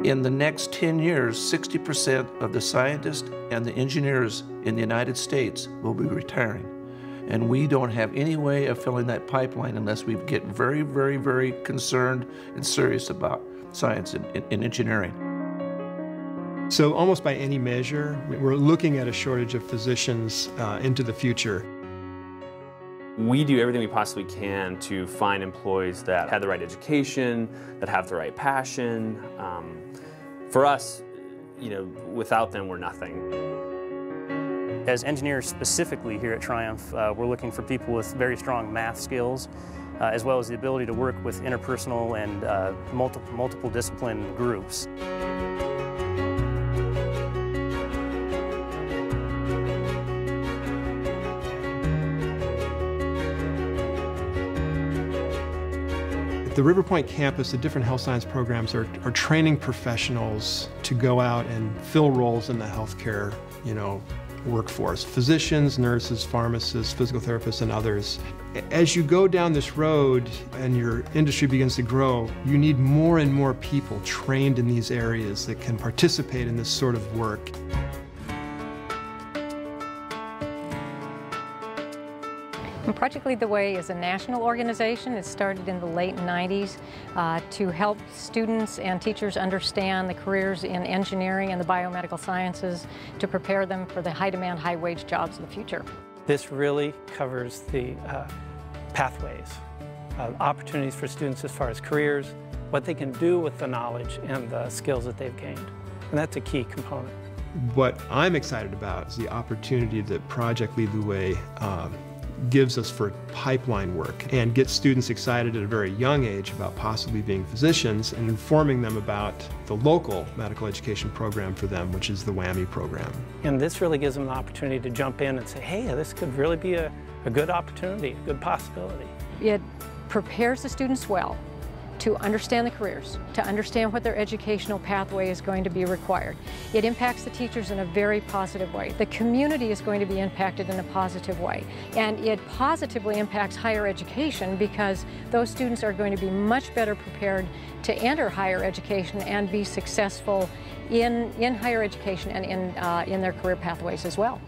In the next 10 years, 60% of the scientists and the engineers in the United States will be retiring. And we don't have any way of filling that pipeline unless we get very, very, very concerned and serious about science and engineering. So almost by any measure, we're looking at a shortage of physicians into the future. We do everything we possibly can to find employees that have the right education, that have the right passion. For us, without them, we're nothing. As engineers specifically here at Triumph, we're looking for people with very strong math skills, as well as the ability to work with interpersonal and multiple discipline groups. The River Point campus, the different health science programs are training professionals to go out and fill roles in the healthcare, workforce. Physicians, nurses, pharmacists, physical therapists, and others. As you go down this road and your industry begins to grow, you need more and more people trained in these areas that can participate in this sort of work. Project Lead the Way is a national organization. It started in the late 90s to help students and teachers understand the careers in engineering and the biomedical sciences to prepare them for the high-demand, high-wage jobs of the future. This really covers the pathways, opportunities for students as far as careers, what they can do with the knowledge and the skills that they've gained. And that's a key component. What I'm excited about is the opportunity that Project Lead the Way gives us for pipeline work and gets students excited at a very young age about possibly being physicians and informing them about the local medical education program for them, which is the WWAMI program. And this really gives them the opportunity to jump in and say, hey, this could really be a good opportunity, a good possibility. It prepares the students well to understand the careers, to understand what their educational pathway is going to be required. It impacts the teachers in a very positive way. The community is going to be impacted in a positive way. And it positively impacts higher education because those students are going to be much better prepared to enter higher education and be successful in higher education and in their career pathways as well.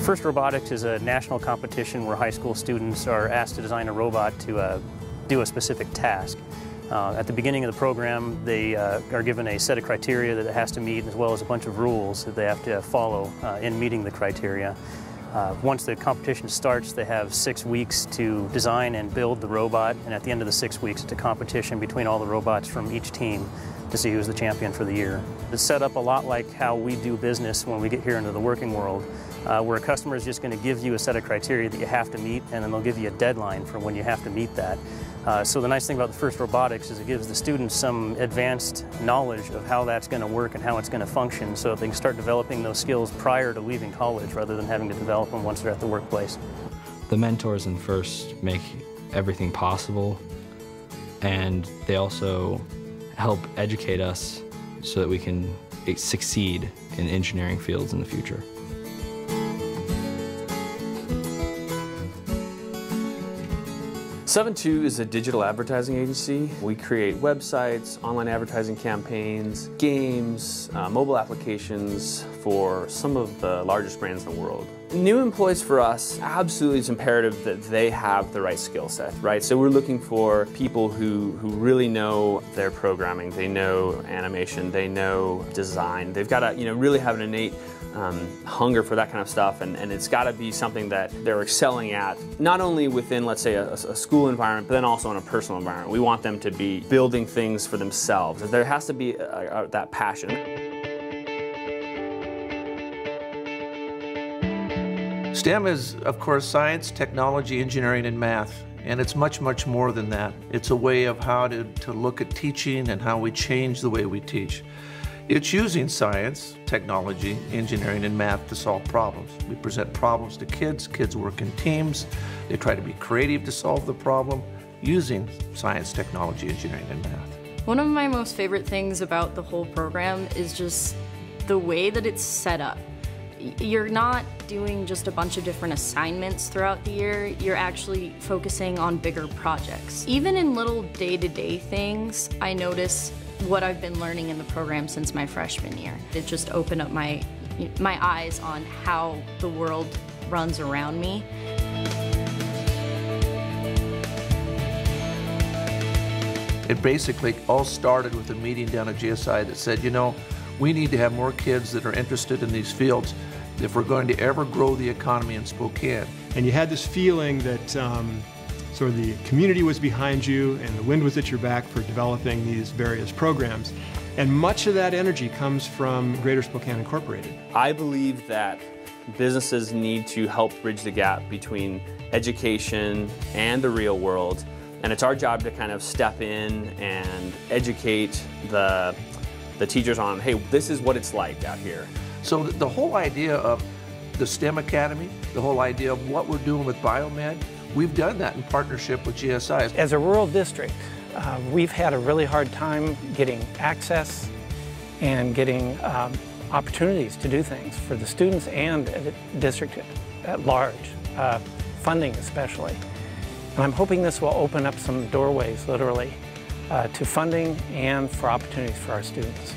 First Robotics is a national competition where high school students are asked to design a robot to do a specific task. At the beginning of the program, they are given a set of criteria that it has to meet, as well as a bunch of rules that they have to follow in meeting the criteria. Once the competition starts, they have 6 weeks to design and build the robot, and at the end of the 6 weeks, it's a competition between all the robots from each team to see who's the champion for the year. It's set up a lot like how we do business when we get here into the working world, where a customer is just going to give you a set of criteria that you have to meet, and then they'll give you a deadline for when you have to meet that. So the nice thing about the First Robotics is it gives the students some advanced knowledge of how that's going to work and how it's going to function, so that they can start developing those skills prior to leaving college rather than having to develop them once they're at the workplace. The mentors in First make everything possible, and they also help educate us so that we can succeed in engineering fields in the future. Seven2 is a digital advertising agency. We create websites, online advertising campaigns, games, mobile applications for some of the largest brands in the world. New employees for us, absolutely it's imperative that they have the right skill set, right? So we're looking for people who really know their programming, they know animation, they know design. They've got to really have an innate hunger for that kind of stuff, and it's got to be something that they're excelling at, not only within, let's say, a school environment, but then also in a personal environment. We want them to be building things for themselves. There has to be that passion. STEM is, of course, science, technology, engineering, and math. And it's much, much more than that. It's a way of how to look at teaching and how we change the way we teach. It's using science, technology, engineering, and math to solve problems. We present problems to kids. Kids work in teams. They try to be creative to solve the problem using science, technology, engineering, and math. One of my most favorite things about the whole program is just the way that it's set up. You're not doing just a bunch of different assignments throughout the year, you're actually focusing on bigger projects. Even in little day-to-day things, I notice what I've been learning in the program since my freshman year. It just opened up my eyes on how the world runs around me. It basically all started with a meeting down at GSI that said, you know, we need to have more kids that are interested in these fields if we're going to ever grow the economy in Spokane. And you had this feeling that sort of the community was behind you and the wind was at your back for developing these various programs. And much of that energy comes from Greater Spokane Incorporated. I believe that businesses need to help bridge the gap between education and the real world. And it's our job to kind of step in and educate the teachers on, hey, this is what it's like out here. So the whole idea of the STEM Academy, the whole idea of what we're doing with biomed, we've done that in partnership with GSI. As a rural district, we've had a really hard time getting access and getting opportunities to do things for the students and the district at large, funding especially. And I'm hoping this will open up some doorways, literally, to funding and for opportunities for our students.